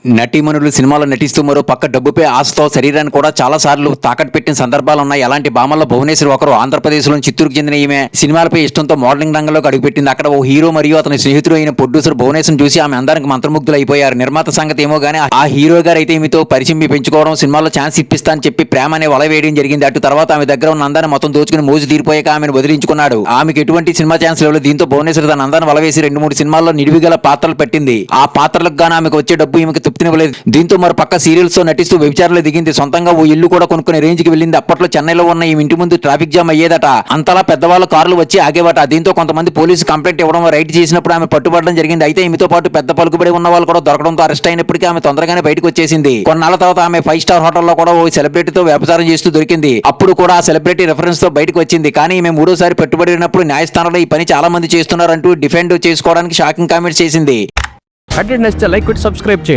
నటీమణులు సినిమాలో నటిస్తూ మరో పక్క డబ్బుపై ఆశతో శరీరాన్ని కూడా చాలా సార్లు తాకట్టు పెట్టిన సందర్భాలు ఉన్నాయి. అలాంటి భామల్లో భువనేశ్వరి ఒకరు. ఆంధ్రప్రదేశ్లోని చిత్తూరుకు చెందిన ఈమె సినిమాలపై ఇష్టంతో మోడలింగ్ రంగంలోకి అడుగుపెట్టింది. అక్కడ ఓ హీరో మరియు అతని స్నేహితుడు అయిన ప్రొడ్యూసర్ భువనేశ్వరిని చూసి ఆమె అందరికి మంత్రముగ్ధులు అయిపోయారు. నిర్మాత సంగతి ఏమో గానీ ఆ హీరో గారు అయితే ఈమెతో పరిచయం పెంచుకోవడం, సినిమాలో ఛాన్స్ ఇప్పిస్తా అని చెప్పి ప్రేమ అనే వల వేయడం జరిగింది. అటు తర్వాత ఆమె దగ్గర ఉన్న అందాన్ని మొత్తం దోచుకుని మోజు తీరిపోయాక ఆమెను వదిలించుకున్నాడు. ఆమెకు ఎటువంటి సినిమా ఛాన్స్ లేవు. దీంతో భువనేశ్వరి తన అందాన్ని వలవేసి 2-3 సినిమాల్లో నిడివిగల పాత్రలు పెట్టింది. ఆ పాత్రలకు గాను ఆమెకు వచ్చే డబ్బు ఈమెకు తృప్తినివ్వలేదు. దీంతో మరో పక్క సీరియల్స్ తో నటిస్తూ వ్యభిచారంలో దిగింది. సొంతంగా ఓ ఇల్లు కూడా కొనుక్కునే రేంజ్ కి వెళ్ళింది. అప్పట్లో చెన్నైలో ఉన్న ఈ ఇంటి ముందు ట్రాఫిక్ జామ్ అయ్యేదట. అంతలా పెద్దవాళ్ళ కార్లు వచ్చి ఆగేవట. దీంతో కొంతమంది పోలీసు కంప్లైంట్ ఇవ్వడం, రైడ్ చేసినప్పుడు ఆమె పట్టుబడడం జరిగింది. అయితే ఈమెతో పాటు పెద్ద పలుకుబడి ఉన్న వాళ్ళు కూడా దొరకడంతో అరెస్ట్ అయినప్పటికీ ఆమె తొందరగానే బయటకు వచ్చేసింది. కొన్నాళ్ళ తర్వాత ఆమె 5 స్టార్ హోటల్లో కూడా ఓ సెలబ్రిటీతో వ్యభిచారం చేస్తూ దొరికింది. అప్పుడు కూడా ఆ సెలబ్రిటీ రెఫరెన్స్ తో బయటకు వచ్చింది. కానీ ఈమె మూడోసారి పెట్టుబడినప్పుడు న్యాయస్థానంలో ఈ పని చాలా మంది చేస్తున్నారంటూ డిఫెండ్ చేసుకోవడానికి షాకింగ్ కామెంట్స్ చేసింది. లైక్ కొట్టి సబ్స్క్రైబ్ చేయండి.